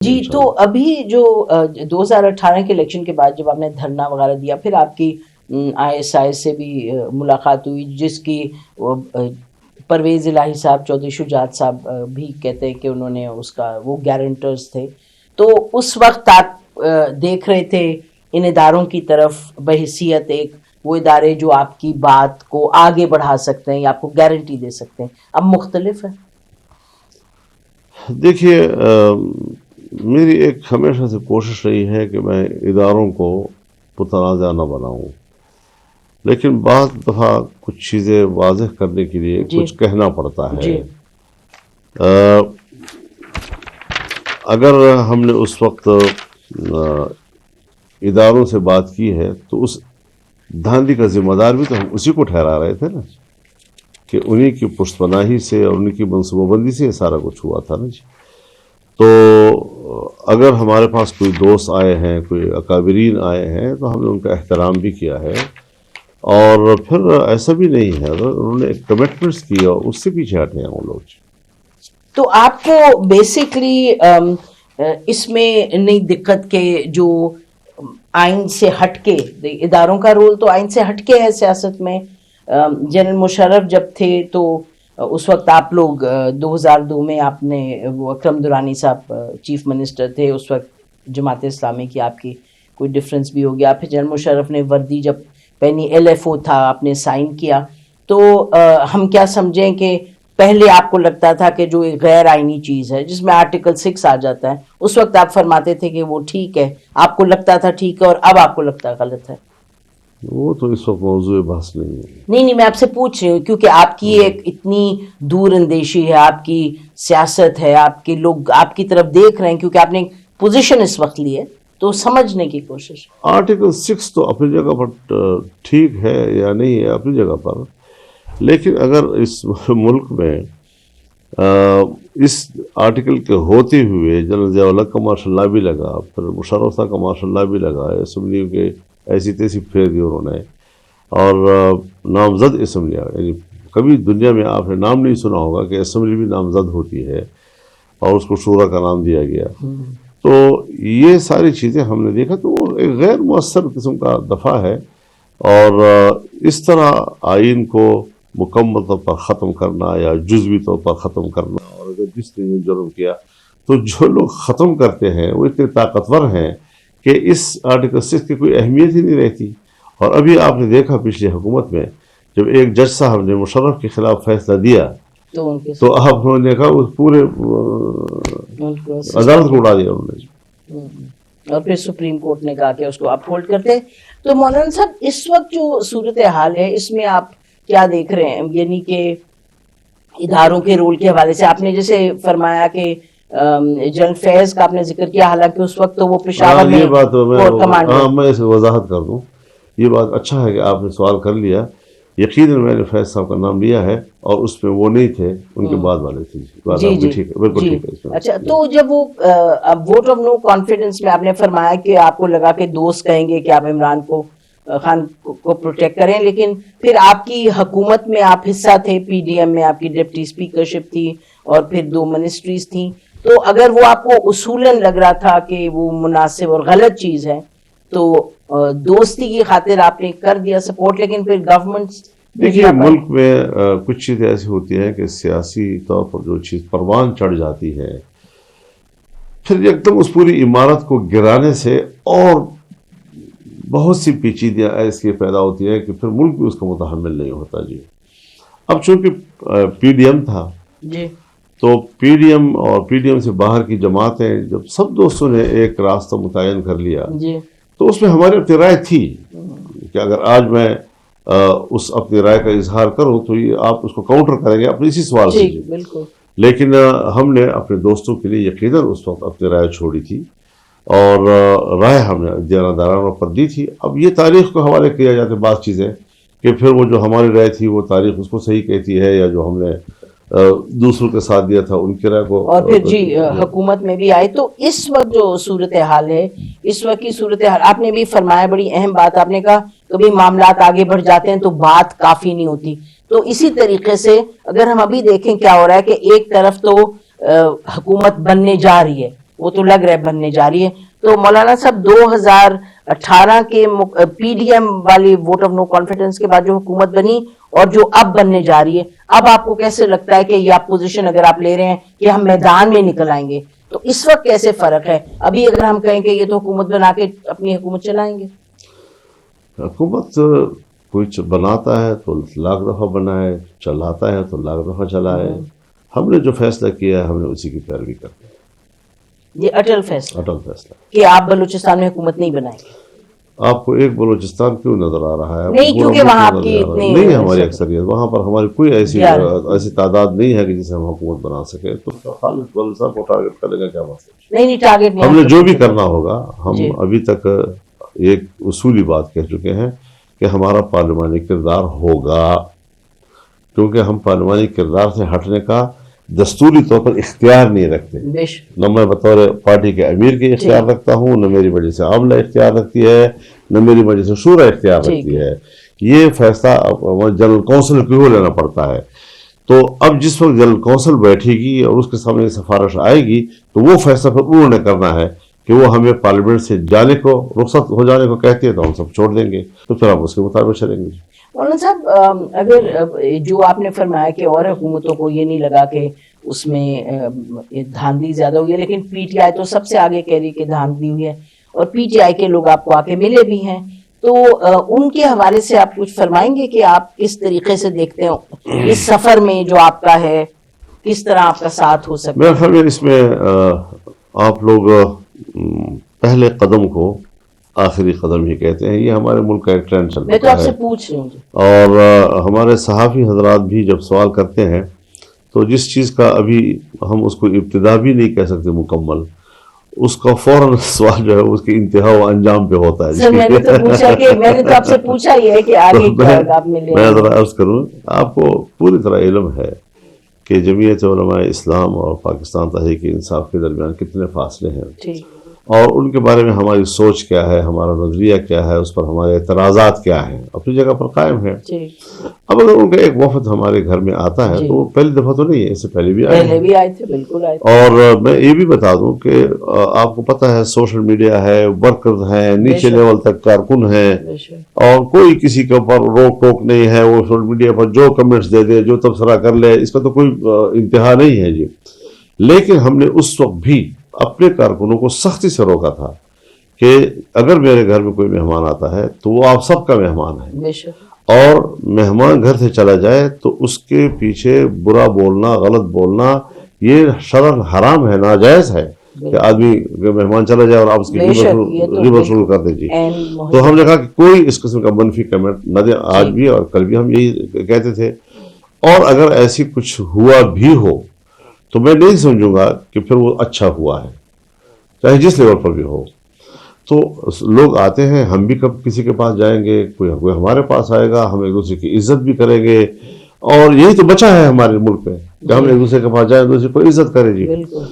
جی تو ابھی جو 2018 کے الیکشن کے بعد جب آپ نے دھرنا وغیرہ دیا، پھر آپ کی ISI سے بھی ملاقات ہوئی، جس کی پرویز الہی صاحب، چودھری شجاعت صاحب بھی کہتے ہیں کہ انہوں نے اس کا وہ گارنٹرز تھے. تو اس وقت آپ دیکھ رہے تھے ان اداروں کی طرف بحیثیت ایک وہ ادارے جو آپ کی بات کو آگے بڑھا سکتے ہیں یا آپ کو گارنٹی دے سکتے ہیں. اب مختلف ہے. دیکھیے، میری ایک ہمیشہ سے کوشش رہی ہے کہ میں اداروں کو متنازع نہ بناؤں، لیکن بعض دفعہ کچھ چیزیں واضح کرنے کے لیے کچھ کہنا پڑتا ہے. اگر ہم نے اس وقت اداروں سے بات کی ہے تو اس دھاندلی کا ذمہ دار بھی تو ہم اسی کو ٹھہرا رہے تھے نا، کہ انہی کی پشت پناہی سے اور انہی کی منصوبہ بندی سے یہ سارا کچھ ہوا تھا نا جی. تو اگر ہمارے پاس کوئی دوست آئے ہیں، کوئی اکابرین آئے ہیں، تو ہم نے ان کا احترام بھی کیا ہے. اور پھر ایسا بھی نہیں ہے، انہوں نے کمٹمنٹس کی اور اس سے پیچھے ہٹے ہیں وہ لوگ. تو آپ کو بیسیکلی اس میں نہیں دقت کہ جو آئین سے ہٹ کے، اداروں کا رول تو آئین سے ہٹ کے ہے سیاست میں. جنرل مشرف جب تھے تو اس وقت آپ لوگ 2002 میں آپ نے وہ اکرم درانی صاحب چیف منسٹر تھے، اس وقت جماعت اسلامی کی آپ کی کوئی ڈفرینس بھی ہو گیا. پھر جنرل مشرف نے وردی جب پہنی، LFO تھا، آپ نے سائن کیا. تو ہم کیا سمجھیں کہ پہلے آپ کو لگتا تھا کہ جو غیر آئینی چیز ہے جس میں آرٹیکل 6 آ جاتا ہے، اس وقت آپ فرماتے تھے کہ وہ ٹھیک ہے، آپ کو لگتا تھا ٹھیک ہے، اور اب آپ کو لگتا ہے غلط ہے. وہ تو اس وقت موضوع بحث نہیں ہے. نہیں، میں آپ سے پوچھ رہی ہوں کیونکہ آپ کی ایک اتنی دور اندیشی ہے، آپ کی سیاست ہے، آپ کے لوگ آپ کی طرف دیکھ رہے ہیں کیونکہ آپ نے پوزیشن اس وقت لی ہے، تو سمجھنے کی کوشش. آرٹیکل 6 تو اپنی جگہ پر ٹھیک ہے یا نہیں ہے اپنی جگہ پر، لیکن اگر اس ملک میں اس آرٹیکل کے ہوتے ہوئے جنرل ضیاء الحق کا ماشاء اللہ بھی لگا، پھر مشرف صاحب کا ماشاء اللہ بھی لگا، اسمبلی کے ایسی تیسی پھیر دی انہوں نے، اور نامزد اسمبلی، یعنی کبھی دنیا میں آپ نے نام نہیں سنا ہوگا کہ اسمبلی بھی نامزد ہوتی ہے اور اس کو شورا کا نام دیا گیا. تو یہ ساری چیزیں ہم نے دیکھا تو وہ ایک غیر مؤثر قسم کا دفعہ ہے. اور اس طرح آئین کو مکمل طور پر ختم کرنا یا جزوی طور پر ختم کرنا، اور اگر جس نے یہ جرم کیا تو جو لوگ ختم کرتے ہیں وہ اتنے طاقتور ہیں کہ اس آرٹیکل 6 کی کوئی اہمیت ہی نہیں رہتی. اور ابھی آپ نے دیکھا پچھلی حکومت میں جب ایک جج صاحب نے مشرف کے خلاف فیصلہ دیا تو آپ نے دیکھا اس پورے عدالت کو اڑا دیا انہوں نے، اور پھر سپریم کورٹ نے کہا کہ اس کو اپ ہولڈ کرتے. تو مولانا صاحب اس وقت جو صورتحال ہے اس میں آپ کیا دیکھ رہے ہیں؟ یعنی کہ اداروں کے رول کے حوالے سے آپ نے جیسے فرمایا کہ جنرل فیض کا آپ نے ذکر کیا، حالانکہ اس وقت تو وہ پشاور میں کورٹ کمانڈر. میں اسے وضاحت کر دوں، یہ بات اچھا ہے کہ آپ نے سوال کر لیا. یقیناً میں نے فیض صاحب کا نام لیا ہے اور اس میں وہ نہیں تھے، ان کے بعد والے تھے. جی ٹھیک ہے، بالکل ٹھیک ہے. اچھا، تو جب وہ ووٹ آف نو کانفیڈنس میں آپ نے فرمایا کہ آپ کو لگا کہ دوست کہیں گے کہ آپ عمران خان کو پروٹیکٹ کریں، لیکن پھر آپ کی حکومت میں آپ حصہ تھے، PDM میں آپ کی ڈپٹی اسپیکرشپ تھی اور پھر 2 منسٹریز تھیں. تو اگر وہ آپ کو اصولاً لگ رہا تھا کہ وہ مناسب اور غلط چیز ہے تو دوستی کی خاطر آپ نے کر دیا سپورٹ، لیکن پھر گورنمنٹ. دیکھیے، ملک میں کچھ چیزیں ایسی ہوتی ہیں کہ سیاسی طور پر جو چیز پروان چڑھ جاتی ہے، پھر ایک دم اس پوری عمارت کو گرانے سے اور بہت سی پیچیدیاں ایسی پیدا ہوتی ہیں کہ پھر ملک بھی اس کا متحمل نہیں ہوتا. جی اب چونکہ PDM تھا تو PDM اور PDM سے باہر کی جماعتیں جب سب دوستوں نے ایک راستہ متعین کر لیا تو اس میں ہماری اپنی رائے تھی کہ اگر آج میں اس اپنی رائے کا اظہار کروں تو یہ آپ اس کو کاؤنٹر کریں گے اپنے اسی سوال سے. لیکن ہم نے اپنے دوستوں کے لیے یقیناً اس وقت اپنی رائے چھوڑی تھی اور رائے ہم نے دیانتدارانہ پر دی تھی. اب یہ تاریخ کو حوالے کیا جاتے بعض چیزیں کہ پھر وہ جو ہماری رائے تھی وہ تاریخ اس کو صحیح کہتی ہے، یا جو ہم نے دوسروں کے ساتھ دیا تھا ان کی رائے کو. اور پھر حکومت میں بھی آئے. تو اس وقت جو صورتحال ہے، اس وقت کی صورتحال آپ نے بھی فرمایا، بڑی اہم بات آپ نے کہا، کبھی معاملات آگے بڑھ جاتے ہیں تو بات کافی نہیں ہوتی. تو اسی طریقے سے اگر ہم ابھی دیکھیں کیا ہو رہا ہے کہ ایک طرف تو حکومت بننے جا رہی ہے، وہ تو لگ رہا ہے بننے جا رہی ہے. تو مولانا صاحب 2018 کے پی ڈی ایم والی ووٹ آف نو کانفیڈنس کے بعد جو حکومت بنی اور جو اب بننے جا رہی ہے, اب آپ کو کیسے لگتا ہے کہ یہ آپ پوزیشن اگر آپ لے رہے ہیں کہ ہم میدان میں نکل آئیں گے, تو اس وقت کیسے فرق ہے ابھی اگر ہم کہیں کہ یہ تو حکومت بنا کے اپنی حکومت چلائیں گے؟ حکومت کوئی بناتا ہے تو لاکھ دفعہ بنائے, چلاتا ہے تو لاکھ دفعہ چلائے. ہم نے جو فیصلہ کیا ہے ہم نے اسی کی پیروی کرنی ہے. یہ اٹل فیصلہ فیصلہ کہ آپ بلوچستان میں حکومت نہیں بنائیں گے. آپ کو ایک بلوچستان کیوں نظر آ رہا ہے؟ نہیں, کیونکہ وہاں آپ کی اتنی نہیں ہے ہماری اکثریت, وہاں پر ہماری کوئی ایسی تعداد نہیں ہے کہ جسے ہم حکومت بنا سکے. تو خالد بلوچستان کو ٹارگٹ کرنے کا کیا مقصد؟ نہیں ٹارگٹ نہیں. ہم نے جو بھی کرنا ہوگا, ہم ابھی تک ایک اصولی بات کہہ چکے ہیں کہ ہمارا پارلیمانی کردار ہوگا, کیونکہ ہم پارلیمانی کردار سے ہٹنے کا دستوری طور پر اختیار نہیں رکھتے. نہ میں بطور پارٹی کے امیر کے اختیار رکھتا ہوں, نہ میری مجلس عاملہ اختیار رکھتی ہے, نہ میری مجلس شورا اختیار رکھتی ہے. یہ فیصلہ جنرل کونسل کو لینا پڑتا ہے. تو اب جس وقت جنرل کونسل بیٹھے گی اور اس کے سامنے سفارش آئے گی تو وہ فیصلہ پھر انہوں نے کرنا ہے کہ وہ ہمیں پارلیمنٹ سے جانے کو, رخصت ہو جانے کو کہتے ہیں تو ہم سب چھوڑ دیں گے, تو پھر ہم اس کے مطابق چلیں گے. مولانا صاحب اگر جو آپ نے فرمایا کہ اور حکومتوں کو یہ نہیں لگا کہ اس میں دھاندلی زیادہ ہوئی ہے, لیکن پی ٹی آئی تو سب سے آگے کہہ رہی کہ دھاندلی ہوئی ہے, اور پی ٹی آئی کے لوگ آپ کو آ کے ملے بھی ہیں, تو ان کے حوالے سے آپ کچھ فرمائیں گے کہ آپ کس طریقے سے دیکھتے ہو اس سفر میں جو آپ کا ہے, کس طرح آپ کا ساتھ ہو سکتا ہے؟ میرا خیال ہے اس میں آپ لوگ پہلے قدم کو آخری قدم ہی کہتے ہیں. یہ ہمارے ملک کا ایک ٹرینڈ چل رہا ہے. میں تو آپ سے پوچھ رہی ہوں. اور ہمارے صحافی حضرات بھی جب سوال کرتے ہیں تو جس چیز کا ابھی ہم اس کو ابتدا بھی نہیں کہہ سکتے مکمل, اس کا فوراً سوال جو ہے اس کی انتہا و انجام پہ ہوتا ہے. سر میں نے تو پوچھا کہ میں نے تو آپ سے پوچھا ہی ہے کہ آگے کیا آپ ملے. میں ذرا عرض کروں, آپ کو پوری طرح علم ہے کہ جمعیت علماء اسلام اور پاکستان تحریک انصاف کے درمیان کتنے فاصلے ہیں, اور ان کے بارے میں ہماری سوچ کیا ہے, ہمارا نظریہ کیا ہے, اس پر ہمارے اعتراضات کیا ہیں, اپنی جگہ پر قائم ہے. اب اگر ان کا ایک وفد ہمارے گھر میں آتا ہے تو وہ پہلی دفعہ تو نہیں ہے, اس سے پہلے بھی آئے تھے. بالکل آئے. اور میں یہ بھی بتا دوں کہ آپ کو پتہ ہے سوشل میڈیا ہے, ورکرز ہیں, نیچے لیول تک کارکن ہیں, اور کوئی کسی کے اوپر روک ٹوک نہیں ہے. وہ سوشل میڈیا پر جو کمنٹس دے دے, جو تبصرہ کر لے, اس کا تو کوئی انتہا نہیں ہے جی. لیکن ہم نے اس وقت بھی اپنے کارکنوں کو سختی سے روکا تھا کہ اگر میرے گھر میں کوئی مہمان آتا ہے تو وہ آپ سب کا مہمان ہے, اور مہمان گھر سے چلا جائے تو اس کے پیچھے برا بولنا, غلط بولنا یہ شرعاً حرام ہے, ناجائز ہے کہ آدمی مہمان چلا جائے اور آپ اس کی غیبت شروع کر دیجیے. تو ہم نے کہا کہ کوئی اس قسم کا منفی کمنٹ نہ دیں, آج بھی اور کل بھی ہم یہی کہتے تھے. اور اگر ایسی کچھ ہوا بھی ہو تو میں نہیں سمجھوں گا کہ پھر وہ اچھا ہوا ہے, چاہے جس لیول پر بھی ہو. تو لوگ آتے ہیں, ہم بھی کب کسی کے پاس جائیں گے, کوئی ہمارے پاس آئے گا, ہم ایک دوسرے کی عزت بھی کریں گے, اور یہی تو بچا ہے ہمارے ملک میں کہ ہم ایک دوسرے کے پاس جائیں, دوسرے کو عزت کریں جی.